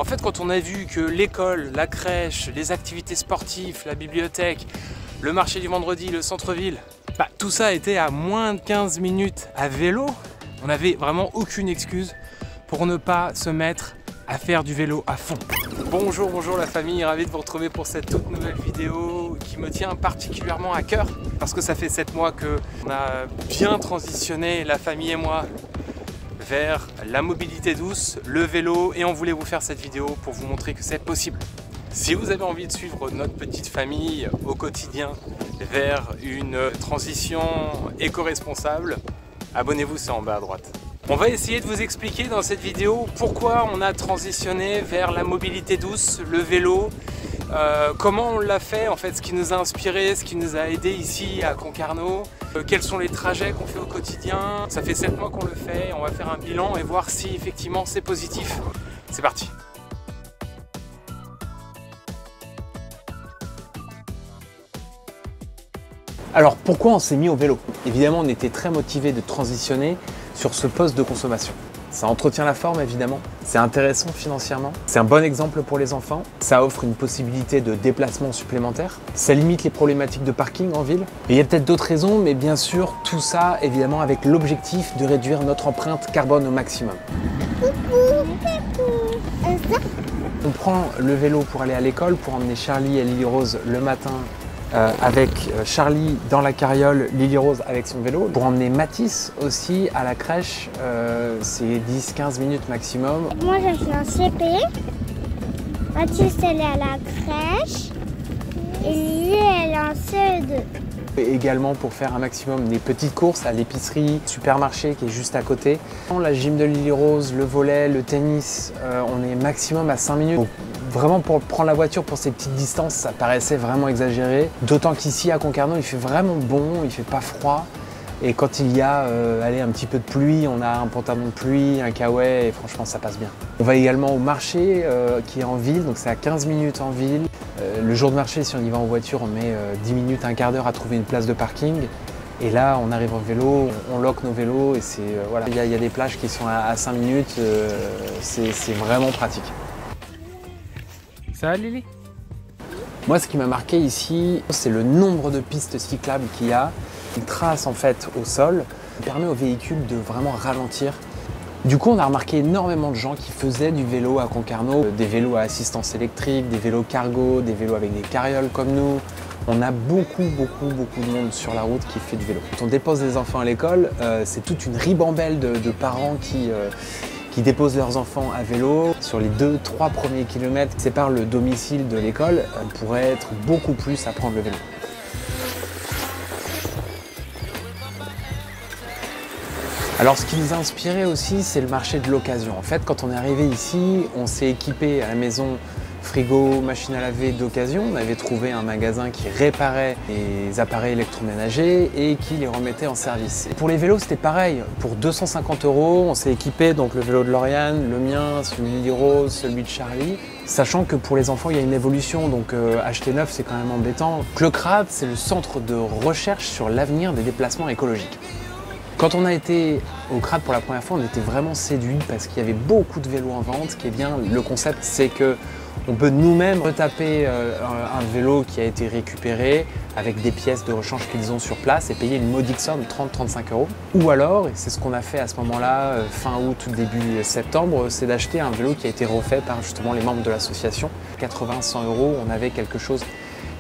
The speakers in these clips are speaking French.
En fait, quand on a vu que l'école, la crèche, les activités sportives, la bibliothèque, le marché du vendredi, le centre-ville, tout ça était à moins de 15 minutes à vélo, on n'avait vraiment aucune excuse pour ne pas se mettre à faire du vélo à fond. Bonjour la famille, ravi de vous retrouver pour cette toute nouvelle vidéo qui me tient particulièrement à cœur parce que ça fait 7 mois qu'on a bien transitionné, la famille et moi, vers la mobilité douce, le vélo, et on voulait vous faire cette vidéo pour vous montrer que c'est possible. Si vous avez envie de suivre notre petite famille au quotidien vers une transition éco-responsable, abonnez-vous, c'est en bas à droite. On va essayer de vous expliquer dans cette vidéo pourquoi on a transitionné vers la mobilité douce, le vélo, comment on l'a fait, en fait, ce qui nous a inspiré, ce qui nous a aidé ici à Concarneau, quels sont les trajets qu'on fait au quotidien. Ça fait 7 mois qu'on le fait, on va faire un bilan et voir si effectivement c'est positif. C'est parti. Alors pourquoi on s'est mis au vélo? Évidemment, on était très motivés de transitionner sur ce poste de consommation. Ça entretient la forme évidemment, c'est intéressant financièrement, c'est un bon exemple pour les enfants, ça offre une possibilité de déplacement supplémentaire, ça limite les problématiques de parking en ville. Et il y a peut-être d'autres raisons, mais bien sûr tout ça évidemment avec l'objectif de réduire notre empreinte carbone au maximum. On prend le vélo pour aller à l'école, pour emmener Charlie et Lily Rose le matin avec Charlie dans la carriole, Lily Rose avec son vélo. Pour emmener Mathis aussi à la crèche, c'est 10-15 minutes maximum. Moi je suis en CP, Mathis elle est à la crèche et Lily elle est en CE2. Et également pour faire un maximum des petites courses à l'épicerie, supermarché qui est juste à côté. La gym de Lily Rose, le volley, le tennis, on est maximum à 5 minutes. Donc, vraiment pour prendre la voiture pour ces petites distances, ça paraissait vraiment exagéré. D'autant qu'ici à Concarneau, il fait vraiment bon, il fait pas froid. Et quand il y a un petit peu de pluie, on a un pantalon de pluie, un kawaii, et franchement ça passe bien. On va également au marché qui est en ville, donc c'est à 15 minutes en ville. Le jour de marché, si on y va en voiture, on met 10 minutes, un quart d'heure à trouver une place de parking. Et là, on arrive en vélo, on lock nos vélos et c'est voilà. Il y a des plages qui sont à 5 minutes, c'est vraiment pratique. Ça va Lily? Moi, ce qui m'a marqué ici, c'est le nombre de pistes cyclables qu'il y a. Une trace en fait au sol permet aux véhicules de vraiment ralentir. Du coup, on a remarqué énormément de gens qui faisaient du vélo à Concarneau, des vélos à assistance électrique, des vélos cargo, des vélos avec des carrioles comme nous. On a beaucoup de monde sur la route qui fait du vélo. Quand on dépose les enfants à l'école, c'est toute une ribambelle de parents qui déposent leurs enfants à vélo. Sur les 2-3 premiers kilomètres qui séparent le domicile de l'école, on pourrait être beaucoup plus à prendre le vélo. Alors ce qui nous a inspiré aussi, c'est le marché de l'occasion. En fait, quand on est arrivé ici, on s'est équipé à la maison frigo, machine à laver d'occasion. On avait trouvé un magasin qui réparait les appareils électroménagers et qui les remettait en service. Et pour les vélos, c'était pareil. Pour 250 €, on s'est équipé, donc le vélo de Lauriane, le mien, celui de Lily Rose, celui de Charlie. Sachant que pour les enfants, il y a une évolution, donc acheter neuf, c'est quand même embêtant. Le CRAD, c'est le centre de recherche sur l'avenir des déplacements écologiques. Quand on a été au CRAD pour la première fois, on était vraiment séduits parce qu'il y avait beaucoup de vélos en vente. Ce qui est bien, le concept, c'est que on peut nous-mêmes retaper un vélo qui a été récupéré avec des pièces de rechange qu'ils ont sur place et payer une modique somme, 30-35 €. Ou alors, et c'est ce qu'on a fait à ce moment-là, fin août ou début septembre, c'est d'acheter un vélo qui a été refait par justement les membres de l'association. 80-100 €, on avait quelque chose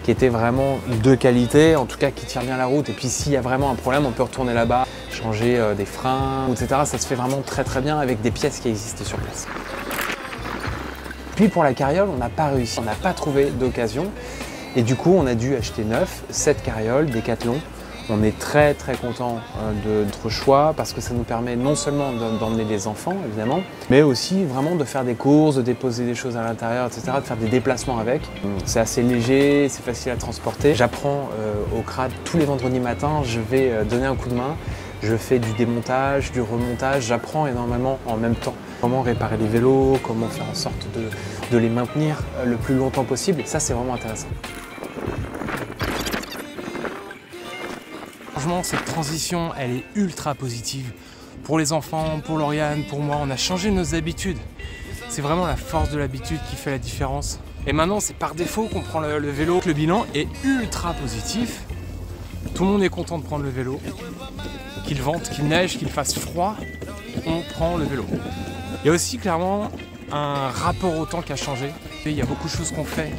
qui était vraiment de qualité, en tout cas qui tient bien la route. Et puis s'il y a vraiment un problème, on peut retourner là-bas, changer des freins, etc. Ça se fait vraiment très bien avec des pièces qui existent sur place. Puis pour la carriole, on n'a pas réussi, on n'a pas trouvé d'occasion. Et du coup, on a dû acheter neuf, 7 carrioles, Décathlon. On est très content de notre choix parce que ça nous permet non seulement d'emmener les enfants évidemment, mais aussi vraiment de faire des courses, de déposer des choses à l'intérieur, etc., de faire des déplacements avec. C'est assez léger, c'est facile à transporter. J'apprends au CRAD tous les vendredis matins, je vais donner un coup de main. Je fais du démontage, du remontage, j'apprends énormément en même temps. Comment réparer les vélos, comment faire en sorte de les maintenir le plus longtemps possible. Et ça, c'est vraiment intéressant. Franchement, cette transition, elle est ultra positive. Pour les enfants, pour Lauriane, pour moi, on a changé nos habitudes. C'est vraiment la force de l'habitude qui fait la différence. Et maintenant, c'est par défaut qu'on prend le vélo. Le bilan est ultra positif. Tout le monde est content de prendre le vélo. Qu'il vente, qu'il neige, qu'il fasse froid, on prend le vélo. Il y a aussi clairement un rapport au temps qui a changé. Il y a beaucoup de choses qu'on fait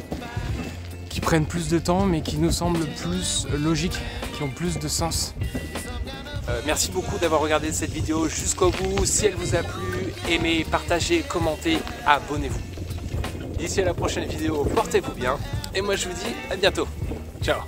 qui prennent plus de temps mais qui nous semblent plus logiques, qui ont plus de sens. Merci beaucoup d'avoir regardé cette vidéo jusqu'au bout. Si elle vous a plu, aimez, partagez, commentez, abonnez-vous. D'ici à la prochaine vidéo, portez-vous bien. Et moi je vous dis à bientôt. Ciao.